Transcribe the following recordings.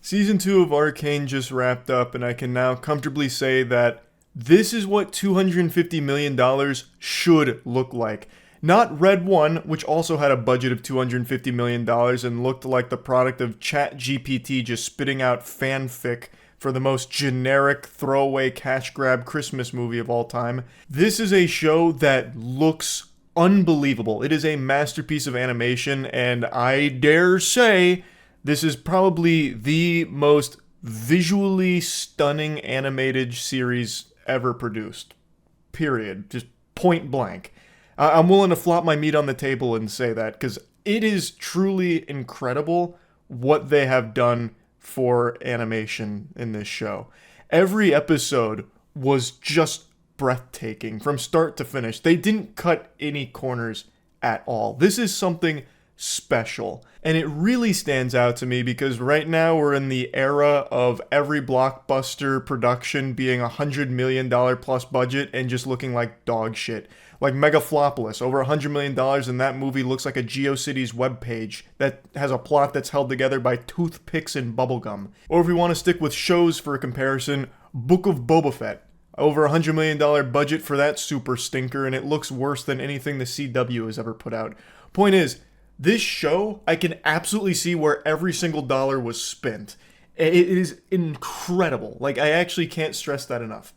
Season 2 of Arcane just wrapped up, and I can now comfortably say that this is what $250 million should look like. Not Red 1, which also had a budget of $250 million and looked like the product of ChatGPT just spitting out fanfic for the most generic throwaway cash grab Christmas movie of all time. This is a show that looks unbelievable. It is a masterpiece of animation, and I dare say this is probably the most visually stunning animated series ever produced. Period. Just point blank. I'm willing to flop my meat on the table and say that, because it is truly incredible what they have done for animation in this show. Every episode was just breathtaking from start to finish. They didn't cut any corners at all. This is something special. And it really stands out to me because right now we're in the era of every blockbuster production being $100 million plus budget and just looking like dog shit. Like Megaflopolis, over $100 million, and that movie looks like a GeoCities webpage that has a plot that's held together by toothpicks and bubblegum. Or if we want to stick with shows for a comparison, Book of Boba Fett. Over $100 million budget for that super stinker, and it looks worse than anything the CW has ever put out. Point is, this show, I can absolutely see where every single dollar was spent. It is incredible. Like, I actually can't stress that enough.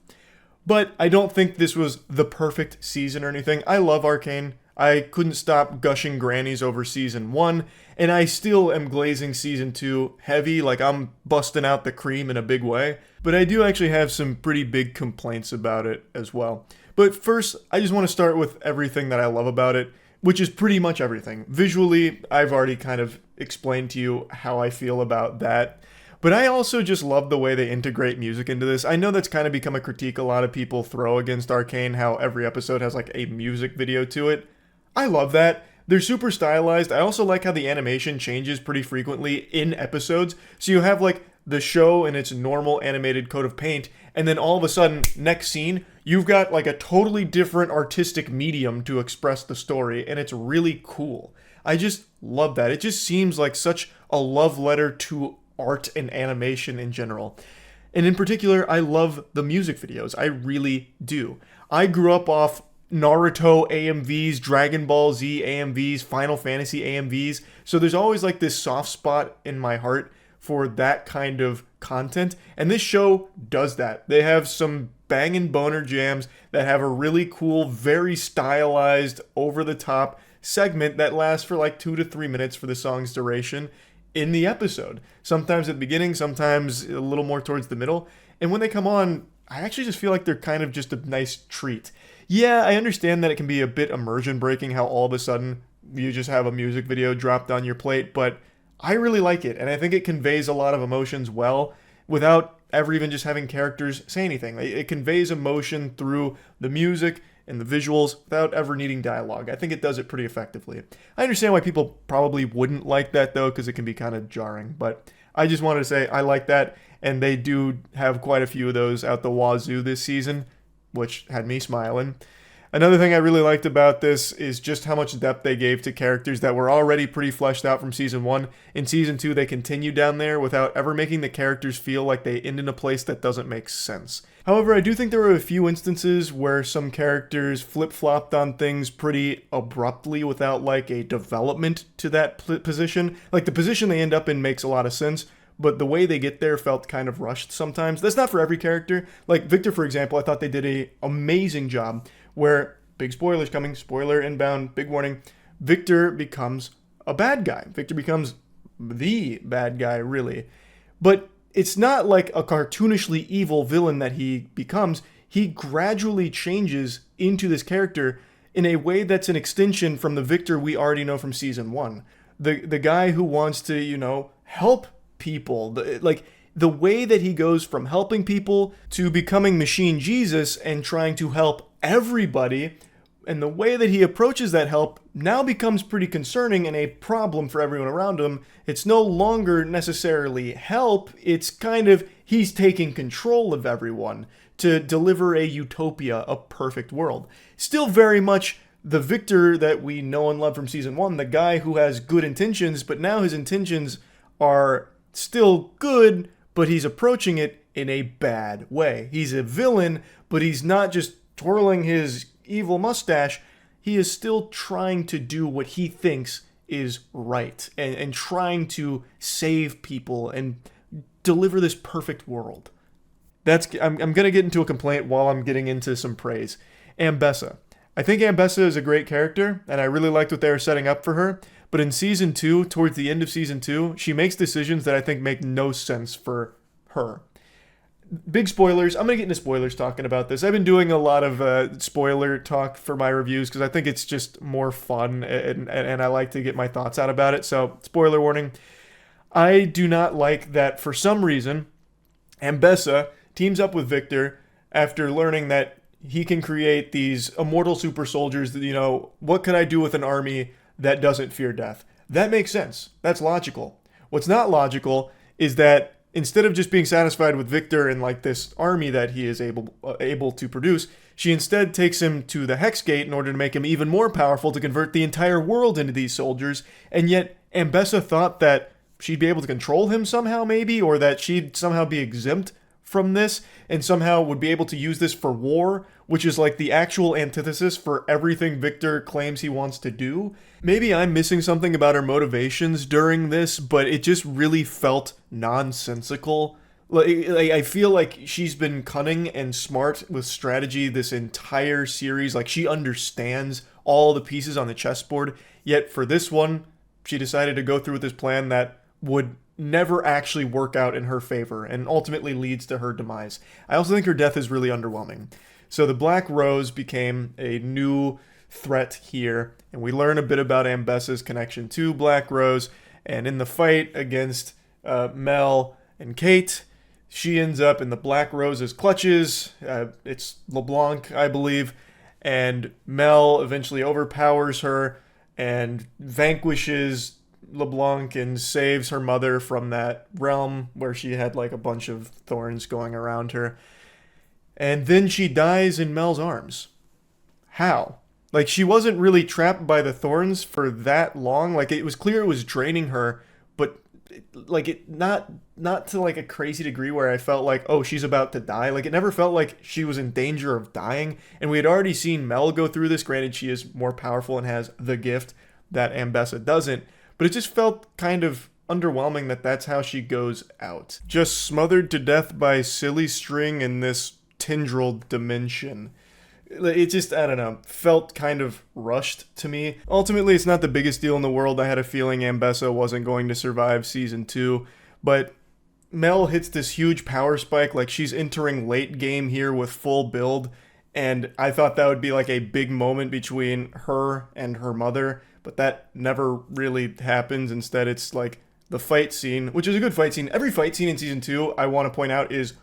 But I don't think this was the perfect season or anything. I love Arcane. I couldn't stop gushing grannies over season 1, and I still am glazing season 2 heavy, like I'm busting out the cream in a big way. But I do actually have some pretty big complaints about it as well. But first, I just want to start with everything that I love about it, which is pretty much everything. Visually, I've already kind of explained to you how I feel about that. But I also just love the way they integrate music into this. I know that's kind of become a critique a lot of people throw against Arcane, how every episode has like a music video to it. I love that. They're super stylized. I also like how the animation changes pretty frequently in episodes. So you have like the show in its normal animated coat of paint, and then all of a sudden, next scene, you've got like a totally different artistic medium to express the story, and it's really cool. I just love that. It just seems like such a love letter to art and animation in general. And in particular, I love the music videos. I really do. I grew up off Naruto AMVs, Dragon Ball Z AMVs, Final Fantasy AMVs, so there's always like this soft spot in my heart for that kind of content, and this show does that. They have some bangin' boner jams that have a really cool, very stylized, over-the-top segment that lasts for like 2 to 3 minutes for the song's duration in the episode. Sometimes at the beginning, sometimes a little more towards the middle, and when they come on, I actually just feel like they're kind of just a nice treat. Yeah, I understand that it can be a bit immersion breaking how all of a sudden you just have a music video dropped on your plate, but I really like it, and I think it conveys a lot of emotions well without ever even just having characters say anything. It conveys emotion through the music and the visuals without ever needing dialogue. I think it does it pretty effectively. I understand why people probably wouldn't like that, though, because it can be kind of jarring, but I just wanted to say I like that, and they do have quite a few of those out the wazoo this season, which had me smiling. Another thing I really liked about this is just how much depth they gave to characters that were already pretty fleshed out from Season 1. In Season 2, they continue down there without ever making the characters feel like they end in a place that doesn't make sense. However, I do think there were a few instances where some characters flip-flopped on things pretty abruptly without like a development to that position. Like the position they end up in makes a lot of sense, but the way they get there felt kind of rushed sometimes. That's not for every character. Like Victor, for example, I thought they did an amazing job where, big spoilers coming, spoiler inbound, big warning, Victor becomes a bad guy. Victor becomes the bad guy, really. But it's not like a cartoonishly evil villain that he becomes. He gradually changes into this character in a way that's an extension from the Victor we already know from Season 1. The guy who wants to, help people. The way that he goes from helping people to becoming Machine Jesus and trying to help everybody, and the way that he approaches that help now becomes pretty concerning and a problem for everyone around him. It's no longer necessarily help, it's kind of he's taking control of everyone to deliver a utopia, a perfect world. Still very much the Victor that we know and love from Season 1, the guy who has good intentions, but now his intentions are still good, but he's approaching it in a bad way. He's a villain, but he's not just twirling his evil mustache. He is still trying to do what he thinks is right and trying to save people and deliver this perfect world. I'm going to get into a complaint while I'm getting into some praise. Ambessa. I think Ambessa is a great character, and I really liked what they were setting up for her. But in Season 2, towards the end of Season 2, she makes decisions that I think make no sense for her. Big spoilers. I'm going to get into spoilers talking about this. I've been doing a lot of spoiler talk for my reviews because I think it's just more fun and I like to get my thoughts out about it. So, spoiler warning. I do not like that for some reason, Ambessa teams up with Victor after learning that he can create these immortal super soldiers that, what could I do with an army that doesn't fear death? That makes sense. That's logical. What's not logical is that instead of just being satisfied with Victor and like this army that he is able to produce, she instead takes him to the Hex Gate in order to make him even more powerful to convert the entire world into these soldiers. And yet Ambessa thought that she'd be able to control him somehow, maybe, or that she'd somehow be exempt from this and somehow would be able to use this for war, which is like the actual antithesis for everything Victor claims he wants to do. Maybe I'm missing something about her motivations during this, but it just really felt nonsensical. I feel like she's been cunning and smart with strategy this entire series. Like, she understands all the pieces on the chessboard, yet for this one, she decided to go through with this plan that would never actually work out in her favor and ultimately leads to her demise. I also think her death is really underwhelming. So the Black Rose became a new threat here, and we learn a bit about Ambessa's connection to Black Rose, and in the fight against Mel and Kate, she ends up in the Black Rose's clutches. It's LeBlanc, I believe, and Mel eventually overpowers her and vanquishes LeBlanc and saves her mother from that realm where she had like a bunch of thorns going around her. And then she dies in Mel's arms. How? Like, she wasn't really trapped by the thorns for that long. Like, it was clear it was draining her, but not to like a crazy degree where I felt like, oh, she's about to die. Like, it never felt like she was in danger of dying. And we had already seen Mel go through this. Granted, she is more powerful and has the gift that Ambessa doesn't. But it just felt kind of underwhelming that that's how she goes out. Just smothered to death by silly string in this tendril dimension. It just, I don't know, felt kind of rushed to me. Ultimately, it's not the biggest deal in the world. I had a feeling Ambessa wasn't going to survive Season 2. But Mel hits this huge power spike, like she's entering late game here with full build. And I thought that would be like a big moment between her and her mother. But that never really happens. Instead, it's like the fight scene, which is a good fight scene. Every fight scene in Season 2, I want to point out, is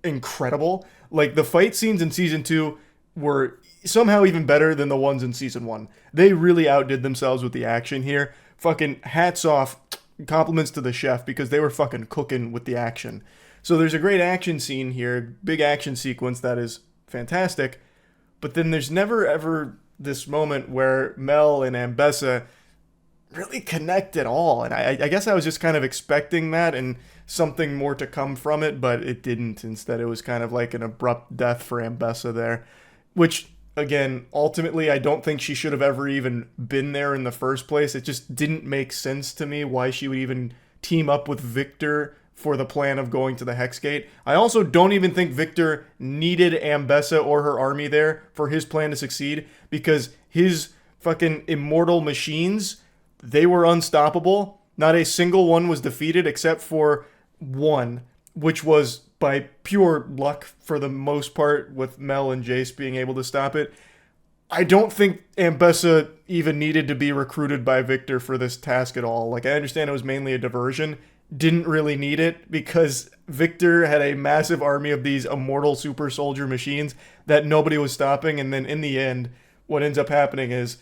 incredible. Like, the fight scenes in Season 2 were somehow even better than the ones in Season 1. They really outdid themselves with the action here. Fucking hats off, compliments to the chef, because they were fucking cooking with the action. So there's a great action scene here, big action sequence that is fantastic. But then there's never ever this moment where Mel and Ambessa really connect at all. And I guess I was just kind of expecting that and something more to come from it, but it didn't. Instead, it was kind of like an abrupt death for Ambessa there, which, again, ultimately, I don't think she should have ever even been there in the first place. It just didn't make sense to me why she would even team up with Victor for the plan of going to the Hex Gate. I also don't even think Victor needed Ambessa or her army there for his plan to succeed, because his fucking immortal machines, they were unstoppable. Not a single one was defeated except for one, which was by pure luck for the most part, with Mel and Jace being able to stop it. I don't think Ambessa even needed to be recruited by Victor for this task at all. Like, I understand it was mainly a diversion. Didn't really need it, because Victor had a massive army of these immortal super soldier machines that nobody was stopping, and then in the end, what ends up happening is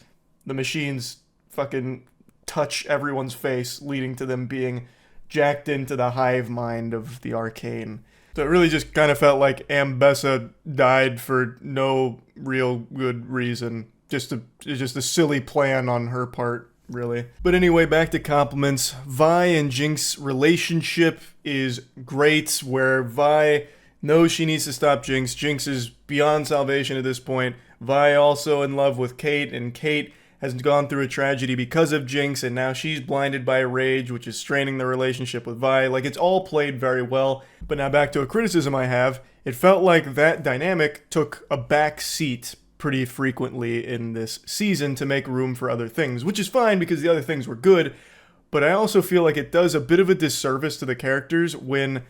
the machines fucking touch everyone's face, leading to them being jacked into the hive mind of the Arcane. So it really just kind of felt like Ambessa died for no real good reason. Just a silly plan on her part. really. But anyway, back to compliments. Vi and Jinx' relationship is great, where Vi knows she needs to stop Jinx. Jinx is beyond salvation at this point. Vi also in love with Kate, and Kate has gone through a tragedy because of Jinx, and now she's blinded by rage, which is straining the relationship with Vi. Like, it's all played very well. But now back to a criticism I have. It felt like that dynamic took a back seat pretty frequently in this season to make room for other things, which is fine because the other things were good. But I also feel like it does a bit of a disservice to the characters when,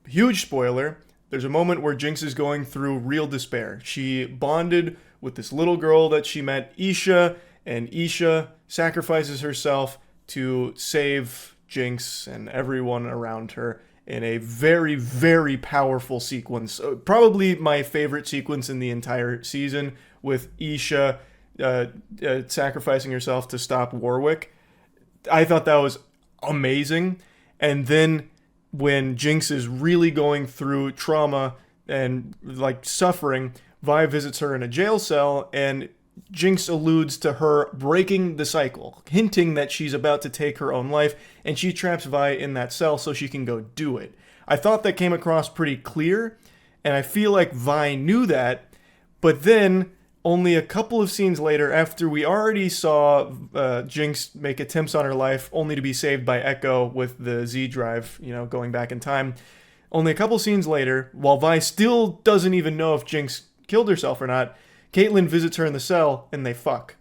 huge spoiler, there's a moment where Jinx is going through real despair. She bonded with this little girl that she met, Isha, and Isha sacrifices herself to save Jinx and everyone around her in a very, very powerful sequence. Probably my favorite sequence in the entire season, with Isha sacrificing herself to stop Warwick. I thought that was amazing. And then when Jinx is really going through trauma and like suffering, Vi visits her in a jail cell, and Jinx alludes to her breaking the cycle, hinting that she's about to take her own life, and she traps Vi in that cell so she can go do it. I thought that came across pretty clear, and I feel like Vi knew that, but then only a couple of scenes later, after we already saw Jinx make attempts on her life only to be saved by Echo with the Z drive, going back in time, only a couple scenes later, while Vi still doesn't even know if Jinx killed herself or not, Caitlyn visits her in the cell and they fuck.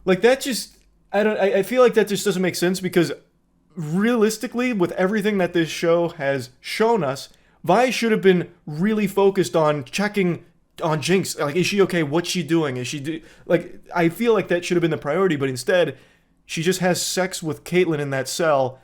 Like, that just, I feel like that just doesn't make sense, because realistically, with everything that this show has shown us, Vi should have been really focused on checking on Jinx. Like, is she okay? What's she doing? I feel like that should have been the priority, but instead, she just has sex with Caitlyn in that cell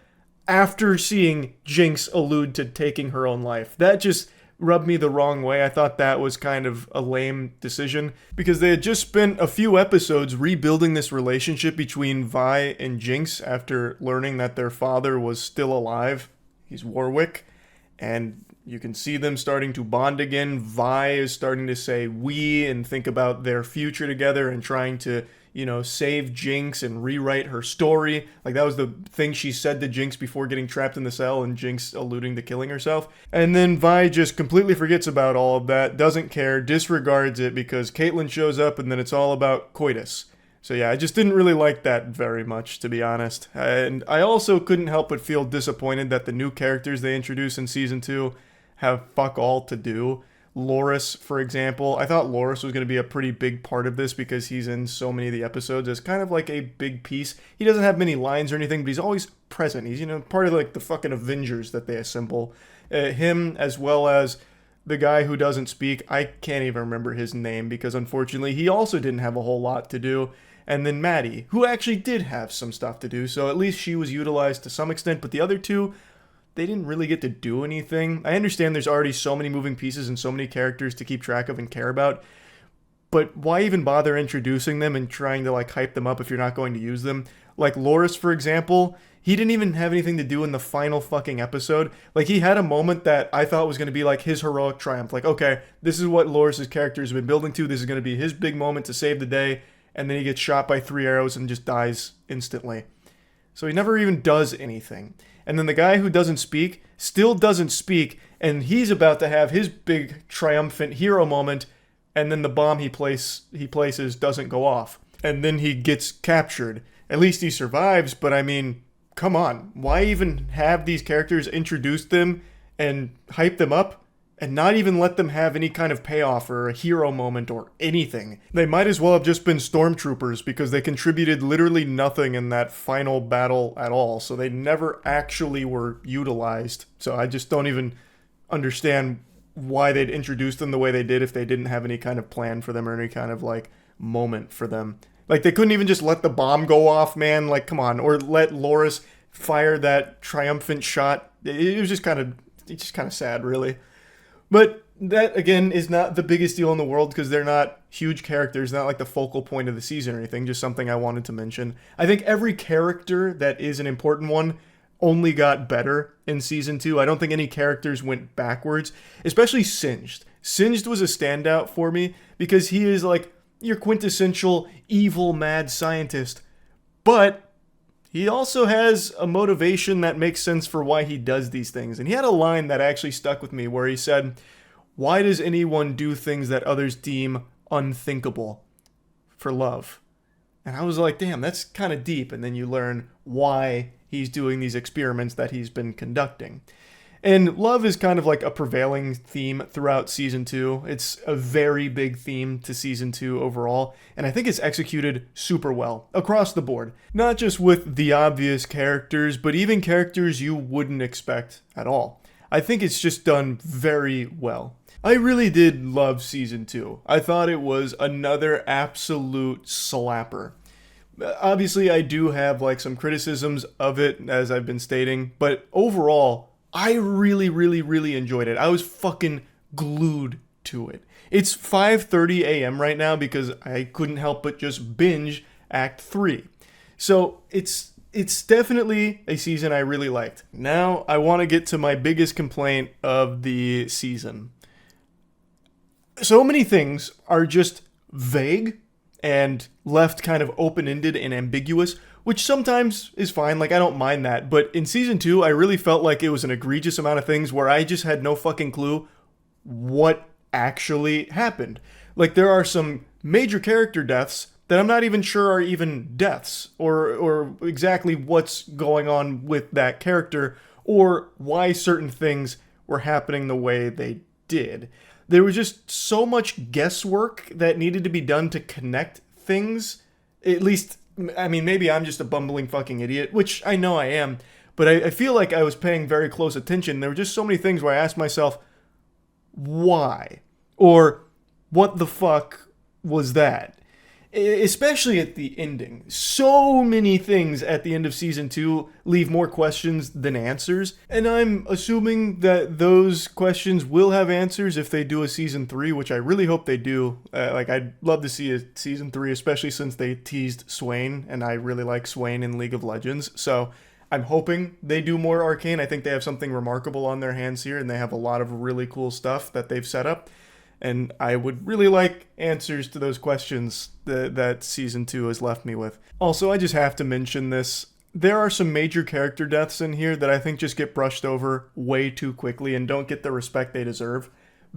after seeing Jinx allude to taking her own life. That just rubbed me the wrong way. I thought that was kind of a lame decision, because they had just spent a few episodes rebuilding this relationship between Vi and Jinx after learning that their father was still alive. He's Warwick, and you can see them starting to bond again. Vi is starting to say we and think about their future together and trying to, save Jinx and rewrite her story. Like, that was the thing she said to Jinx before getting trapped in the cell and Jinx alluding to killing herself. And then Vi just completely forgets about all of that, doesn't care, disregards it because Caitlyn shows up, and then it's all about coitus. So yeah, I just didn't really like that very much, to be honest. And I also couldn't help but feel disappointed that the new characters they introduced in Season 2 have fuck all to do. Loris, for example, I thought Loris was going to be a pretty big part of this because he's in so many of the episodes as kind of like a big piece. He doesn't have many lines or anything, but he's always present. He's, part of like the fucking Avengers that they assemble. Him, as well as the guy who doesn't speak, I can't even remember his name because unfortunately he also didn't have a whole lot to do. And then Maddie, who actually did have some stuff to do, so at least she was utilized to some extent, but the other two, they didn't really get to do anything. I understand there's already so many moving pieces and so many characters to keep track of and care about, but why even bother introducing them and trying to hype them up if you're not going to use them? Like Loris, for example, he didn't even have anything to do in the final fucking episode. Like, he had a moment that I thought was going to be like his heroic triumph. Like, okay, this is what Loris's character has been building to. This is going to be his big moment to save the day. And then he gets shot by 3 arrows and just dies instantly. So he never even does anything. And then the guy who doesn't speak still doesn't speak, and he's about to have his big triumphant hero moment, and then the bomb he places doesn't go off. And then he gets captured. At least he survives, but I mean, come on. Why even have these characters, introduce them and hype them up, and not even let them have any kind of payoff or a hero moment or anything? They might as well have just been stormtroopers because they contributed literally nothing in that final battle at all, so they never actually were utilized. So I just don't even understand why they'd introduce them the way they did if they didn't have any kind of plan for them or any kind of moment for them. Like, they couldn't even just let the bomb go off, man. Like, come on. Or let Loris fire that triumphant shot. It was just kind of sad, really. But that, again, is not the biggest deal in the world because they're not huge characters, not like the focal point of the season or anything, just something I wanted to mention. I think every character that is an important one only got better in Season 2. I don't think any characters went backwards, especially Singed. Singed was a standout for me because he is like your quintessential evil mad scientist, But he also has a motivation that makes sense for why he does these things. And he had a line that actually stuck with me where he said, "Why does anyone do things that others deem unthinkable for love?" And I was like, damn, that's kind of deep. And then you learn why he's doing these experiments that he's been conducting. And love is kind of like a prevailing theme throughout season 2. It's a very big theme to season 2 overall, and I think it's executed super well across the board. Not just with the obvious characters, but even characters you wouldn't expect at all. I think it's just done very well. I really did love season 2. I thought it was another absolute slapper. Obviously, I do have like some criticisms of it, as I've been stating, but overall, I really, really, really enjoyed it. I was fucking glued to it. It's 5:30 a.m. right now because I couldn't help but just binge Act 3. So it's definitely a season I really liked. Now I want to get to my biggest complaint of the season. So many things are just vague and left kind of open-ended and ambiguous, which sometimes is fine, like I don't mind that, but in season 2, I really felt like it was an egregious amount of things where I just had no fucking clue what actually happened. Like there are some major character deaths that I'm not even sure are even deaths, or exactly what's going on with that character, or why certain things were happening the way they did. There was just so much guesswork that needed to be done to connect things. At least, I mean, maybe I'm just a bumbling fucking idiot, which I know I am, but I feel like I was paying very close attention. There were just so many things where I asked myself, why? Or what the fuck was that? Especially at the ending. So many things at the end of season 2 leave more questions than answers. And I'm assuming that those questions will have answers if they do a season 3, which I really hope they do. I'd love to see a season 3, especially since they teased Swain, and I really like Swain in League of Legends. So I'm hoping they do more Arcane. I think they have something remarkable on their hands here, and they have a lot of really cool stuff that they've set up. And I would really like answers to those questions that season 2 has left me with. Also, I just have to mention this. There are some major character deaths in here that I think just get brushed over way too quickly and don't get the respect they deserve.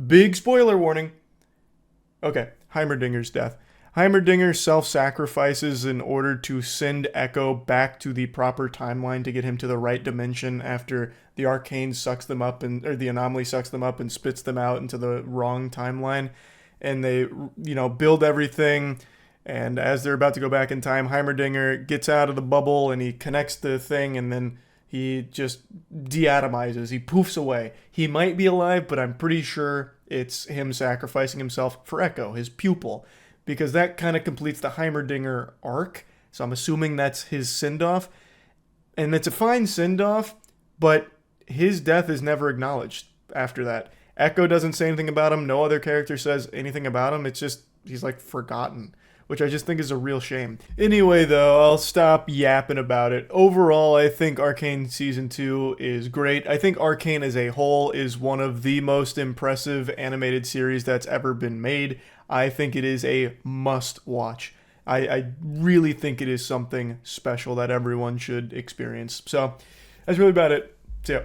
Big spoiler warning. Okay, Heimerdinger's death. Heimerdinger self-sacrifices in order to send Echo back to the proper timeline to get him to the right dimension after the Arcane sucks them up, or the anomaly sucks them up and spits them out into the wrong timeline. And they, build everything. And as they're about to go back in time, Heimerdinger gets out of the bubble and he connects the thing, and then he just deatomizes. He poofs away. He might be alive, but I'm pretty sure it's him sacrificing himself for Echo, his pupil, because that kind of completes the Heimerdinger arc. So I'm assuming that's his send-off. And it's a fine send-off, but his death is never acknowledged after that. Echo doesn't say anything about him. No other character says anything about him. It's just, he's like forgotten, which I just think is a real shame. Anyway, though, I'll stop yapping about it. Overall, I think Arcane Season 2 is great. I think Arcane as a whole is one of the most impressive animated series that's ever been made. I think it is a must-watch. I really think it is something special that everyone should experience. So, that's really about it. See ya.